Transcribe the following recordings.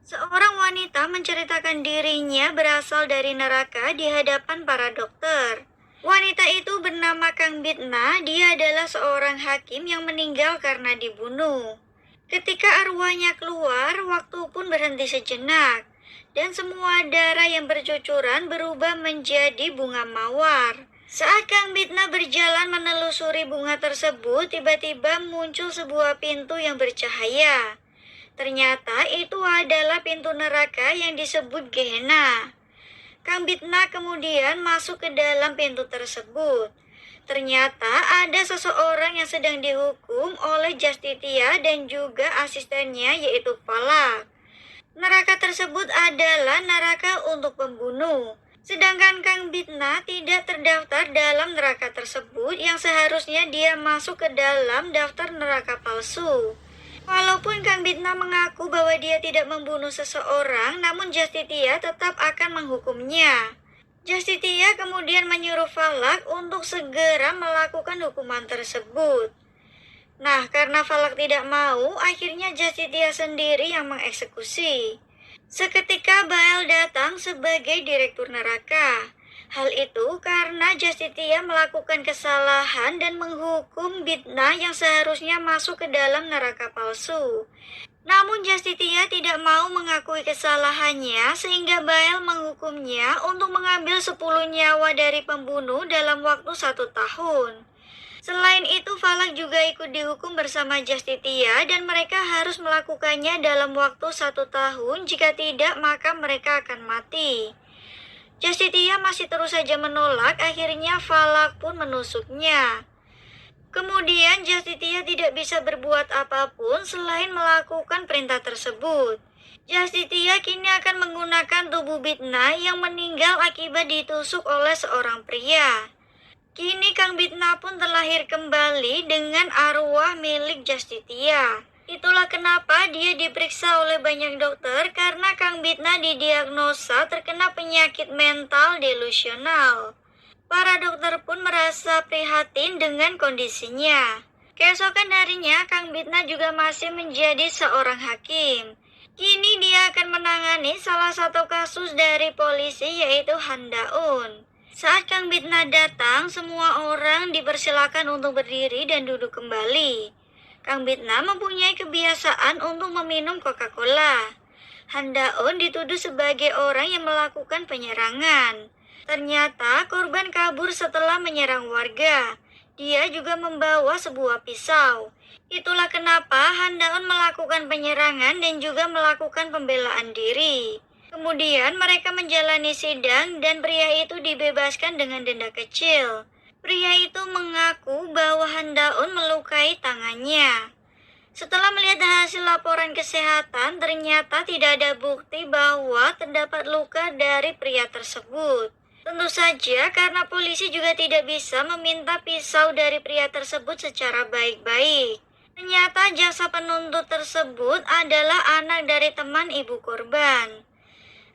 Seorang wanita menceritakan dirinya berasal dari neraka di hadapan para dokter. Wanita itu bernama Kang Bitna, dia adalah seorang hakim yang meninggal karena dibunuh. Ketika arwahnya keluar, waktu pun berhenti sejenak, dan semua darah yang bercucuran berubah menjadi bunga mawar. Saat Kang Bitna berjalan menelusuri bunga tersebut, tiba-tiba muncul sebuah pintu yang bercahaya. Ternyata itu adalah pintu neraka yang disebut Gehenna. Kang Bitna kemudian masuk ke dalam pintu tersebut. Ternyata ada seseorang yang sedang dihukum oleh Justitia dan juga asistennya yaitu Falak. Neraka tersebut adalah neraka untuk pembunuh. Sedangkan Kang Bitna tidak terdaftar dalam neraka tersebut yang seharusnya dia masuk ke dalam daftar neraka palsu. Walaupun Kang Bitna mengaku bahwa dia tidak membunuh seseorang, namun Justitia tetap akan menghukumnya. Justitia kemudian menyuruh Falak untuk segera melakukan hukuman tersebut. Nah, karena Falak tidak mau, akhirnya Justitia sendiri yang mengeksekusi. Seketika Baal datang sebagai direktur neraka. Hal itu karena Justitia melakukan kesalahan dan menghukum Bitna yang seharusnya masuk ke dalam neraka palsu. Namun Justitia tidak mau mengakui kesalahannya sehingga Baal menghukumnya untuk mengambil 10 nyawa dari pembunuh dalam waktu 1 tahun. Selain itu, Falak juga ikut dihukum bersama Justitia dan mereka harus melakukannya dalam waktu 1 tahun, jika tidak maka mereka akan mati. Justitia masih terus saja menolak, akhirnya Falak pun menusuknya. Kemudian Justitia tidak bisa berbuat apapun selain melakukan perintah tersebut. Justitia kini akan menggunakan tubuh Bitna yang meninggal akibat ditusuk oleh seorang pria. Kini Kang Bitna pun terlahir kembali dengan arwah milik Justitia. Itulah kenapa dia diperiksa oleh banyak dokter karena Kang Bitna didiagnosa terkena penyakit mental delusional. Para dokter pun merasa prihatin dengan kondisinya. Keesokan harinya, Kang Bitna juga masih menjadi seorang hakim. Kini dia akan menangani salah satu kasus dari polisi yaitu Handaun. Saat Kang Bitna datang, semua orang dipersilakan untuk berdiri dan duduk kembali. Kang Bitna mempunyai kebiasaan untuk meminum Coca-Cola. Handaun dituduh sebagai orang yang melakukan penyerangan. Ternyata korban kabur setelah menyerang warga. Dia juga membawa sebuah pisau. Itulah kenapa Handaun melakukan penyerangan dan juga melakukan pembelaan diri. Kemudian mereka menjalani sidang dan pria itu dibebaskan dengan denda kecil. Pria itu mengaku bahwa Handaun melukai tangannya. Setelah melihat hasil laporan kesehatan, ternyata tidak ada bukti bahwa terdapat luka dari pria tersebut. Tentu saja karena polisi juga tidak bisa meminta pisau dari pria tersebut secara baik-baik. Ternyata jaksa penuntut tersebut adalah anak dari teman ibu korban.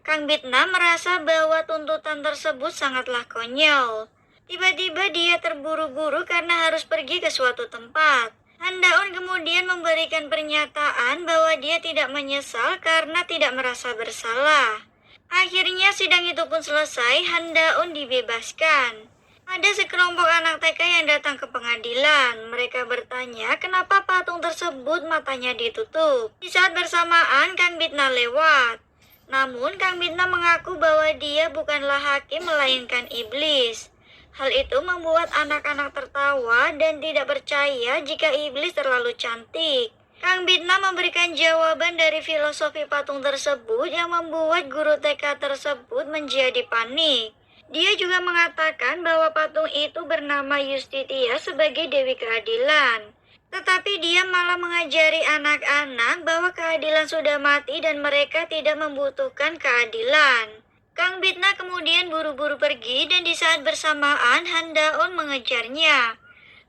Kang Bitna merasa bahwa tuntutan tersebut sangatlah konyol. Tiba-tiba dia terburu-buru karena harus pergi ke suatu tempat. Handaun kemudian memberikan pernyataan bahwa dia tidak menyesal karena tidak merasa bersalah. Akhirnya sidang itu pun selesai, Handaun dibebaskan. Ada sekelompok anak TK yang datang ke pengadilan. Mereka bertanya kenapa patung tersebut matanya ditutup. Di saat bersamaan Kang Bitna lewat. Namun Kang Bitna mengaku bahwa dia bukanlah hakim melainkan iblis. Hal itu membuat anak-anak tertawa dan tidak percaya jika iblis terlalu cantik. Kang Bitna memberikan jawaban dari filosofi patung tersebut yang membuat guru TK tersebut menjadi panik. Dia juga mengatakan bahwa patung itu bernama Justitia sebagai Dewi Keadilan. Tetapi dia malah mengajari anak-anak bahwa keadilan sudah mati dan mereka tidak membutuhkan keadilan. Kang Bitna kemudian buru-buru pergi dan di saat bersamaan Handaun mengejarnya.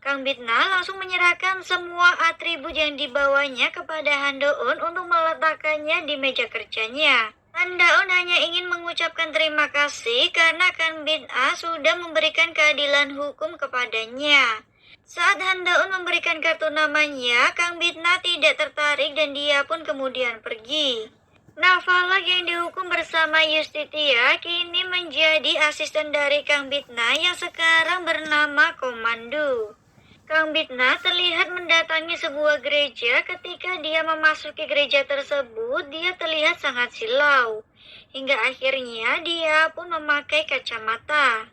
Kang Bitna langsung menyerahkan semua atribut yang dibawanya kepada Handaun untuk meletakkannya di meja kerjanya. Handaun hanya ingin mengucapkan terima kasih karena Kang Bitna sudah memberikan keadilan hukum kepadanya. Saat Handaun memberikan kartu namanya, Kang Bitna tidak tertarik dan dia pun kemudian pergi. Nafalak yang dihukum bersama Yustitia kini menjadi asisten dari Kang Bitna yang sekarang bernama Komando. Kang Bitna terlihat mendatangi sebuah gereja. Ketika dia memasuki gereja tersebut, dia terlihat sangat silau. Hingga akhirnya dia pun memakai kacamata.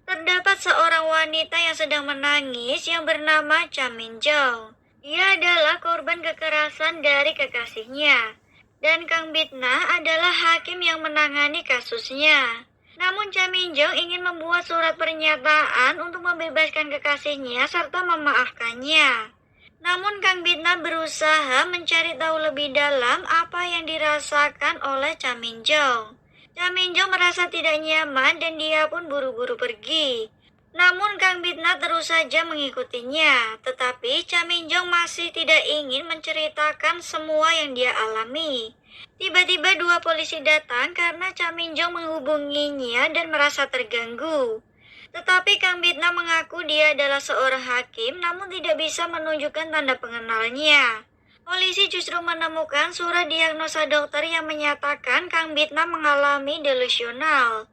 Terdapat seorang wanita yang sedang menangis yang bernama Cha Minjong. Dia adalah korban kekerasan dari kekasihnya. Dan Kang Bitna adalah hakim yang menangani kasusnya. Namun Cha Minjong ingin membuat surat pernyataan untuk membebaskan kekasihnya serta memaafkannya. Namun Kang Bitna berusaha mencari tahu lebih dalam apa yang dirasakan oleh Cha Minjong. Cha Minjong merasa tidak nyaman dan dia pun buru-buru pergi. Namun Kang Bitna terus saja mengikutinya, tetapi Cha Minjong masih tidak ingin menceritakan semua yang dia alami. Tiba-tiba dua polisi datang karena Cha Minjong menghubunginya dan merasa terganggu. Tetapi Kang Bitna mengaku dia adalah seorang hakim namun tidak bisa menunjukkan tanda pengenalnya. Polisi justru menemukan surat diagnosa dokter yang menyatakan Kang Bitna mengalami delusional.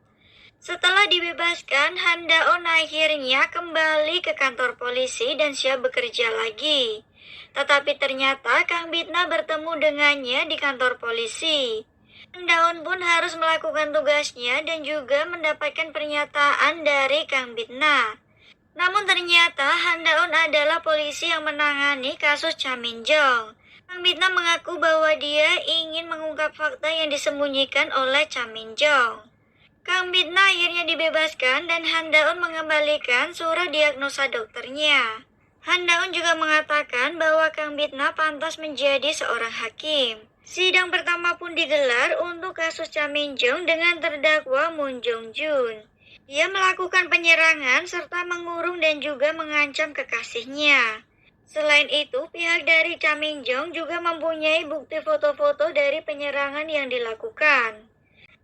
Setelah dibebaskan, Han Daon akhirnya kembali ke kantor polisi dan siap bekerja lagi. Tetapi ternyata Kang Bitna bertemu dengannya di kantor polisi. Han Daon pun harus melakukan tugasnya dan juga mendapatkan pernyataan dari Kang Bitna. Namun ternyata Han Daon adalah polisi yang menangani kasus Cha Minjong. Kang Bitna mengaku bahwa dia ingin mengungkap fakta yang disembunyikan oleh Cha Minjong. Kang Bitna akhirnya dibebaskan dan Han Daon mengembalikan surat diagnosa dokternya. Han Daon juga mengatakan bahwa Kang Bitna pantas menjadi seorang hakim. Sidang pertama pun digelar untuk kasus Cha Minjong dengan terdakwa Moon Jong Jun. Ia melakukan penyerangan serta mengurung dan juga mengancam kekasihnya. Selain itu, pihak dari Cha Minjong juga mempunyai bukti foto-foto dari penyerangan yang dilakukan.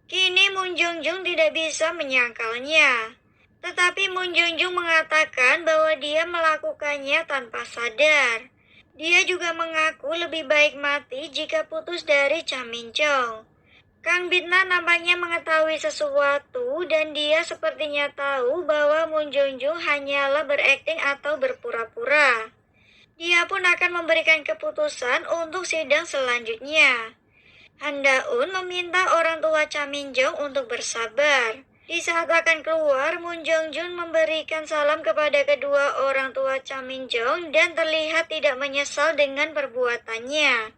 Kini Moon Jong Jun tidak bisa menyangkalnya. Tetapi Moon Jong Jun mengatakan bahwa dia melakukannya tanpa sadar. Dia juga mengaku lebih baik mati jika putus dari Cha Minjong. Kang Bitna nampaknya mengetahui sesuatu dan dia sepertinya tahu bahwa Moon Jong Jun hanyalah berakting atau berpura-pura. Dia pun akan memberikan keputusan untuk sidang selanjutnya. Han Daun meminta orang tua Cha Minjong untuk bersabar. Di saat akan keluar, Moon Jong Jun memberikan salam kepada kedua orang tua Cha Minjong dan terlihat tidak menyesal dengan perbuatannya.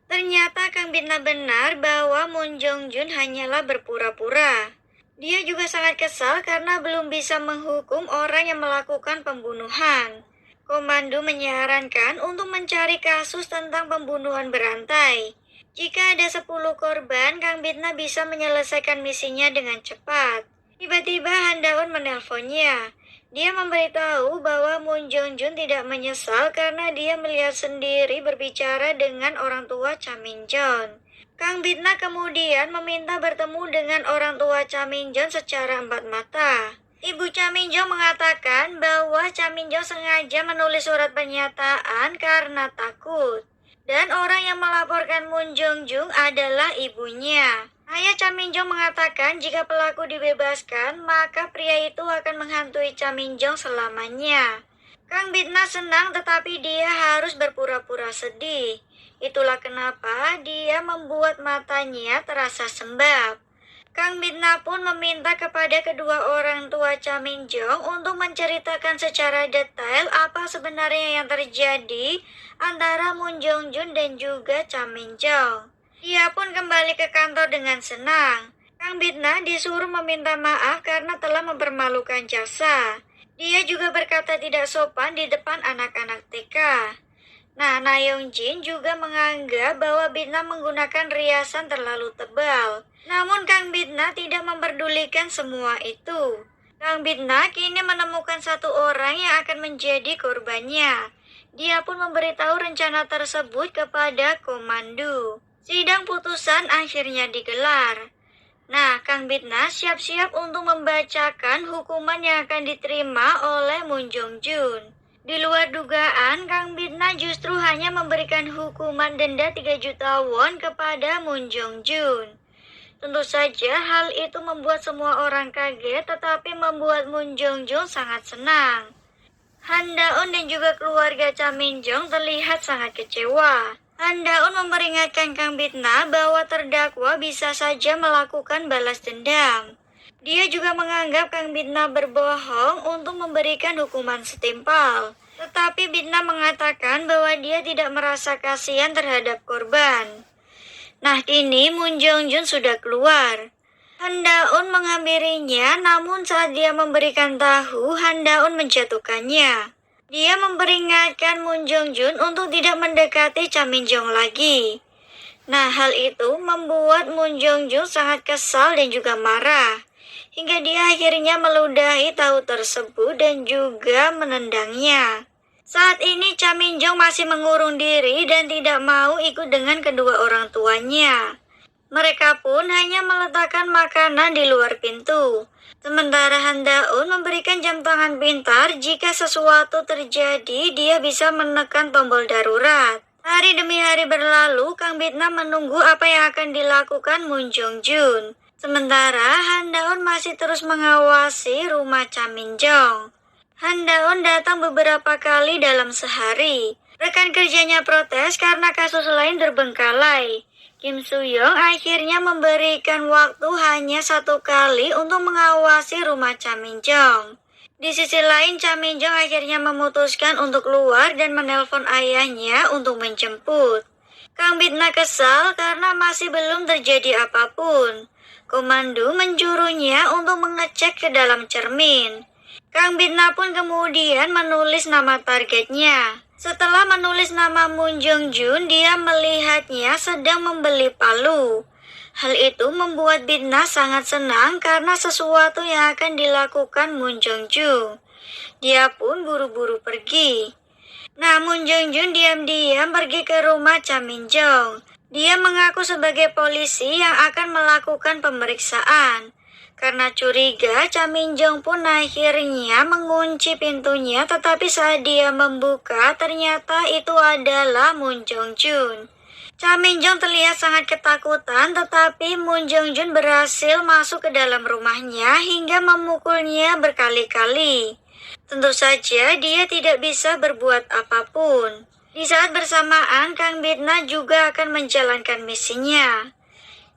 Ternyata Kang Bitna benar bahwa Moon Jong Jun hanyalah berpura-pura. Dia juga sangat kesal karena belum bisa menghukum orang yang melakukan pembunuhan. Komando menyarankan untuk mencari kasus tentang pembunuhan berantai. Jika ada 10 korban, Kang Bitna bisa menyelesaikan misinya dengan cepat. Tiba-tiba Han Daon menelponnya. Dia memberitahu bahwa Moon Jong Jun tidak menyesal karena dia melihat sendiri berbicara dengan orang tua Cha Minjong. Kang Bitna kemudian meminta bertemu dengan orang tua Cha Minjong secara empat mata. Ibu Cha Minjong mengatakan bahwa Cha Minjong sengaja menulis surat pernyataan karena takut. Dan orang yang melaporkan Moon Jong Jun adalah ibunya. Ayah Cha Minjong mengatakan jika pelaku dibebaskan, maka pria itu akan menghantui Cha Minjong selamanya. Kang Bitna senang tetapi dia harus berpura-pura sedih. Itulah kenapa dia membuat matanya terasa sembab. Kang Bitna pun meminta kepada kedua orang tua Cha Minjong untuk menceritakan secara detail apa sebenarnya yang terjadi antara Moon Jong Jun dan juga Cha Minjong. Dia pun kembali ke kantor dengan senang. Kang Bitna disuruh meminta maaf karena telah mempermalukan jasa. Dia juga berkata tidak sopan di depan anak-anak TK. Nah, Na Yong Jin juga menganggap bahwa Bitna menggunakan riasan terlalu tebal. Namun Kang Bitna tidak memperdulikan semua itu. Kang Bitna kini menemukan satu orang yang akan menjadi korbannya. Dia pun memberitahu rencana tersebut kepada komando. Sidang putusan akhirnya digelar. Nah, Kang Bitna siap-siap untuk membacakan hukuman yang akan diterima oleh Moon Jong Jun. Di luar dugaan, Kang Bitna justru hanya memberikan hukuman denda 3 juta won kepada Moon Jong Jun. Tentu saja hal itu membuat semua orang kaget, tetapi membuat Moon Jong Jun sangat senang. Han Daun dan juga keluarga Cha Min Jong terlihat sangat kecewa. Han Daun memperingatkan Kang Bitna bahwa terdakwa bisa saja melakukan balas dendam. Dia juga menganggap Kang Bitna berbohong untuk memberikan hukuman setimpal. Tetapi Bitna mengatakan bahwa dia tidak merasa kasihan terhadap korban. Nah, kini Moon Jong Jun sudah keluar. Han Daun menghampirinya, namun saat dia memberikan tahu, Han Daun menjatuhkannya. Dia memperingatkan Moon Jong Jun untuk tidak mendekati Cha Min Jong lagi. Nah, hal itu membuat Moon Jong Jun sangat kesal dan juga marah. Hingga dia akhirnya meludahi tahu tersebut dan juga menendangnya. Saat ini Cha Min Jong masih mengurung diri dan tidak mau ikut dengan kedua orang tuanya. Mereka pun hanya meletakkan makanan di luar pintu. Sementara Han Daun memberikan jam tangan pintar, jika sesuatu terjadi dia bisa menekan tombol darurat. Hari demi hari berlalu, Kang Bitna menunggu apa yang akan dilakukan Moon Jong Jun. Sementara Han Daun masih terus mengawasi rumah Cha Min Jong. Han Daun datang beberapa kali dalam sehari. Rekan kerjanya protes karena kasus lain terbengkalai. Kim Soo Young akhirnya memberikan waktu hanya 1 kali untuk mengawasi rumah Cha Min Jong. Di sisi lain, Cha Min Jong akhirnya memutuskan untuk keluar dan menelpon ayahnya untuk menjemput. Kang Bitna kesal karena masih belum terjadi apapun. Komando menjurunya untuk mengecek ke dalam cermin. Kang Bitna pun kemudian menulis nama targetnya. Setelah menulis nama Moon Jong Jun, dia melihatnya sedang membeli palu. Hal itu membuat Bitna sangat senang karena sesuatu yang akan dilakukan Moon Jong Jun. Dia pun buru-buru pergi. Nah, Moon Jong Jun diam-diam pergi ke rumah Cha Min Jong. Dia mengaku sebagai polisi yang akan melakukan pemeriksaan. Karena curiga, Cha Min Jong pun akhirnya mengunci pintunya, tetapi saat dia membuka, ternyata itu adalah Moon Jong Jun. Cha Min Jong terlihat sangat ketakutan, tetapi Moon Jong Jun berhasil masuk ke dalam rumahnya hingga memukulnya berkali-kali. Tentu saja dia tidak bisa berbuat apapun. Di saat bersamaan, Kang Bitna juga akan menjalankan misinya.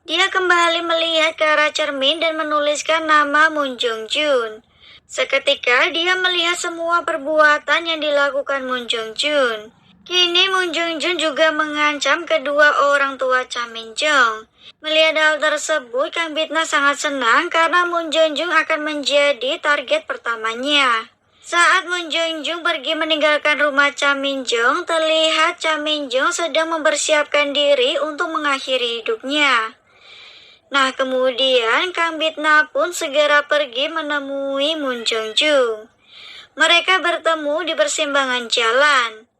Dia kembali melihat ke arah cermin dan menuliskan nama Moon Jong Jun. Seketika dia melihat semua perbuatan yang dilakukan Moon Jong Jun. Kini Moon Jong Jun juga mengancam kedua orang tua Cha Min Jong. Melihat hal tersebut, Kang Bitna sangat senang karena Moon Jong Jun akan menjadi target pertamanya. Saat Moon Jong Jun pergi meninggalkan rumah Cha Min Jong, terlihat Cha Min Jong sedang mempersiapkan diri untuk mengakhiri hidupnya. Nah, kemudian Kang Bitna pun segera pergi menemui Moon Jong Jun. Mereka bertemu di persimpangan jalan.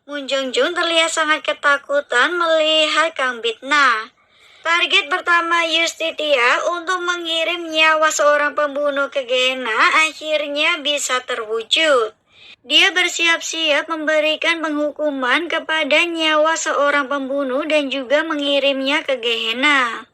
Moon Jong Jun terlihat sangat ketakutan melihat Kang Bitna. Target pertama Yustitia untuk mengirim nyawa seorang pembunuh ke Gehenna akhirnya bisa terwujud. Dia bersiap-siap memberikan penghukuman kepada nyawa seorang pembunuh dan juga mengirimnya ke Gehenna.